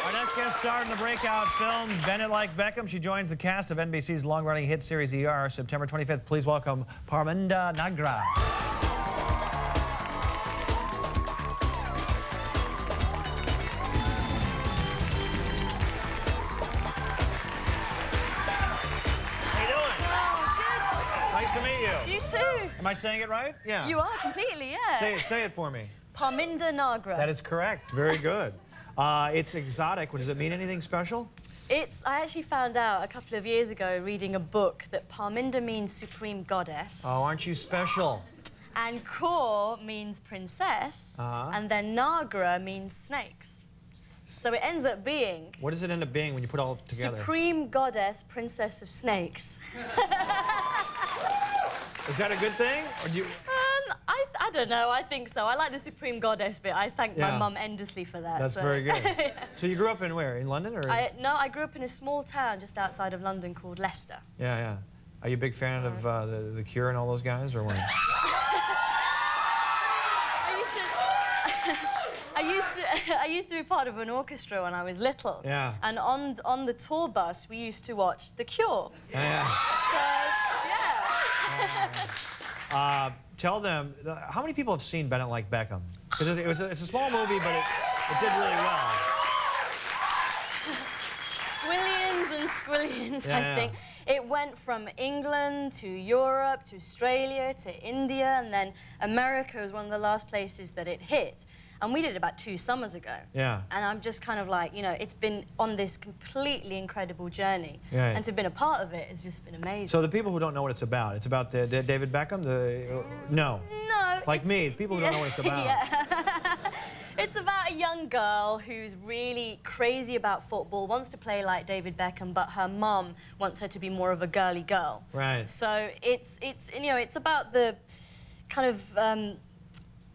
Our next guest star in the breakout film, Bennett Like Beckham. She joins the cast of NBC's long-running hit series ER, September 25th. Please welcome Parminder, Nagra. Nice to meet you. You too. Am I saying it right? Yeah. You are completely, yeah. Say it for me. Parminder Nagra. That is correct. Very good. It's exotic. Does it mean anything special? I actually found out a couple of years ago reading a book that Parminder means supreme goddess. Oh, aren't you special? And Kaur means princess. And then Nagra means snakes. So it ends up being... What does it end up being when you put it all together? Supreme goddess, princess of snakes. Is that a good thing? Or do you... I don't know, I think so. I like the supreme goddess bit. I thank my mum endlessly for that. That's very good. So you grew up in where? In London? Or? No, I grew up in a small town just outside of London called Leicester. Yeah, yeah. Are you a big fan of the Cure and all those guys, or what? I used to be part of an orchestra when I was little. Yeah. And on the tour bus, we used to watch The Cure. Yeah. So, yeah. Tell them, how many people have seen Bennett Like Beckham? Because it's a small movie, but it did really well. Squillions and squillions, Yeah, I think. It went from England to Europe to Australia to India, and then America was one of the last places that it hit. And we did it about 2 summers ago. Yeah. And I'm just kind of like, you know, it's been on this completely incredible journey. Yeah. And to have been a part of it has just been amazing. So the people who don't know what it's about the David Beckham? No. No. Like me, the people who don't know what it's about. Yeah. It's about a young girl who's really crazy about football, wants to play like David Beckham, but her mum wants her to be more of a girly girl. Right. So it's you know, it's about the kind of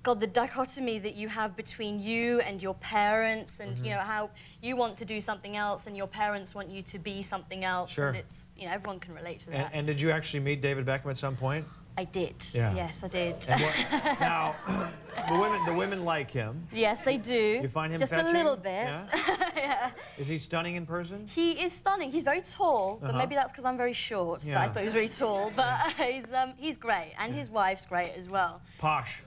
the dichotomy that you have between you and your parents, and you know how you want to do something else and your parents want you to be something else. Sure. And it's, you know, everyone can relate to that. And did you actually meet David Beckham at some point? I did. Yeah. Yes, I did. Now, the women like him. Yes, they do. You find him just fetching? a little bit. Yeah? Yeah. Is he stunning in person? He is stunning. He's very tall, but maybe that's because I'm very short that I thought he was very tall. But he's great, and his wife's great as well. Posh.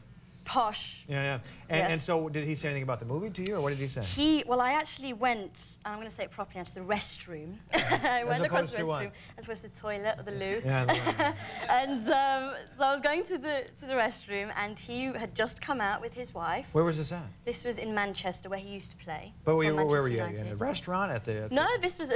Posh. Yeah, yeah. And so did he say anything about the movie to you, or what did he say? Well, I actually went, and I'm going to say it properly now, to the restroom. I went across the restroom, as opposed to the toilet or the loo. Yeah, and so I was going to the restroom, and he had just come out with his wife. Where was this at? This was in Manchester, where he used to play. But where were you? In a restaurant? No, this was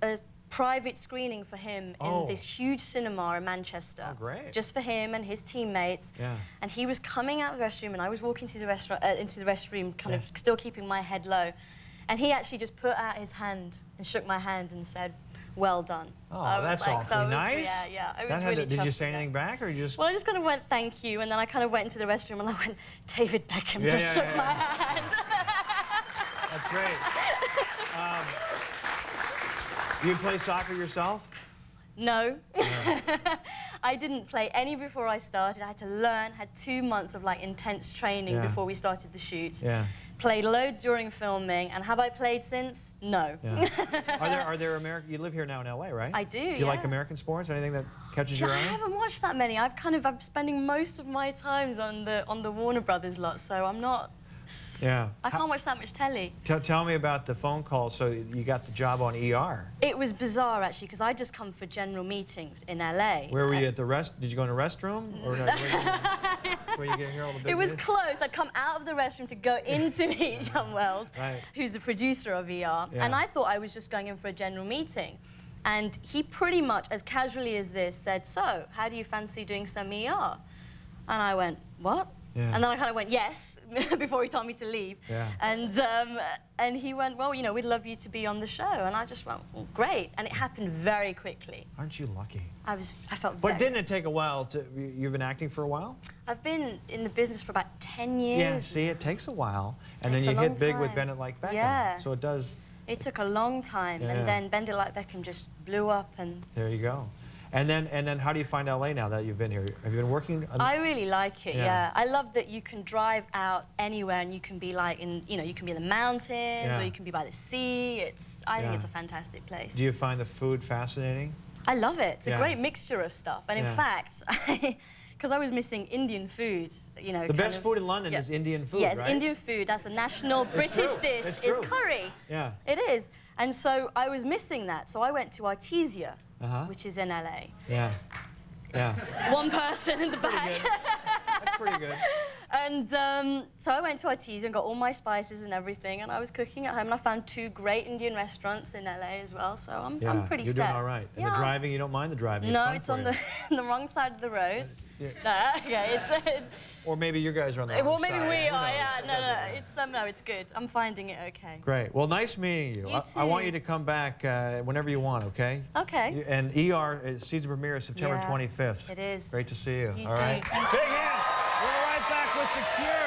a private screening for him in this huge cinema in Manchester. Oh, great. Just for him and his teammates. Yeah. And he was coming out of the restroom, and I was walking to the restaurant, into the restroom, kind of still keeping my head low. And he actually just put out his hand and shook my hand and said, "Well done." Oh, that's awfully nice. Yeah. I was really Did you chuffed say with anything back, or you just... Well, I just kind of went, "Thank you," and then I kind of went into the restroom and I went, "David Beckham just shook my hand." That's great. You play soccer yourself? No. I didn't play any before I started. I had to learn, had 2 months of like intense training before we started the shoot. Yeah. Played loads during filming, and have I played since? No. Yeah. Are there American... You live here now in LA, right? I do, Do you like American sports? Anything that catches your eye? I haven't watched that many. I'm spending most of my times on the Warner Brothers lot, so I'm not... Yeah. I can't watch that much telly. Tell me about the phone call. So you got the job on ER. It was bizarre, actually, because I just come for general meetings in LA. Where were you at the rest? Did you go in a restroom? Or where you get here all the big It was news? close. I'd come out of the restroom to go in to meet John Wells, who's the producer of ER. Yeah. And I thought I was just going in for a general meeting. And he pretty much, as casually as this, said, "So, how do you fancy doing some ER?" And I went, "What?" Yeah. And then I kind of went, "Yes," before he told me to leave. Yeah. And he went, "Well, you know, we'd love you to be on the show." And I just went, "Well, great." And it happened very quickly. Aren't you lucky? I felt But didn't it take a while to... You've been acting for a while? I've been in the business for about 10 years. Yeah, see, it takes a while. And then Takes you a hit long big time. with Bennett Like Beckham. Yeah. So it does... It took a long time, and then Bennett Like Beckham just blew up, and... There you go. And then how do you find LA now that you've been here? Have you been working? I really like it, yeah. I love that you can drive out anywhere and you can be like in, you can be in the mountains or you can be by the sea. I think it's a fantastic place. Do you find the food fascinating? I love it. It's a great mixture of stuff. And in fact, because I was missing Indian food, The best food in London is Indian food, yes, right? Indian food. That's a national British dish. Is curry. Yeah. It is. And so I was missing that. So I went to Artesia, which is in LA. Yeah. Yeah. One person in the back. That's pretty good. And so I went to Artesia and got all my spices and everything, and I was cooking at home, and I found 2 great Indian restaurants in LA as well, so I'm pretty set. You're doing all right. And the driving, you don't mind the driving? No, it's on the wrong side of the road. No, okay, it's or maybe you guys are on the wrong well, side. maybe we are, no, it's good. I'm finding it okay. Great. Well, nice meeting you. You too. I want you to come back whenever you want, okay? Okay. And ER, season premiere is September 25th. It is. Great to see you. You all right? too. Big hand. We're right back with The Cure.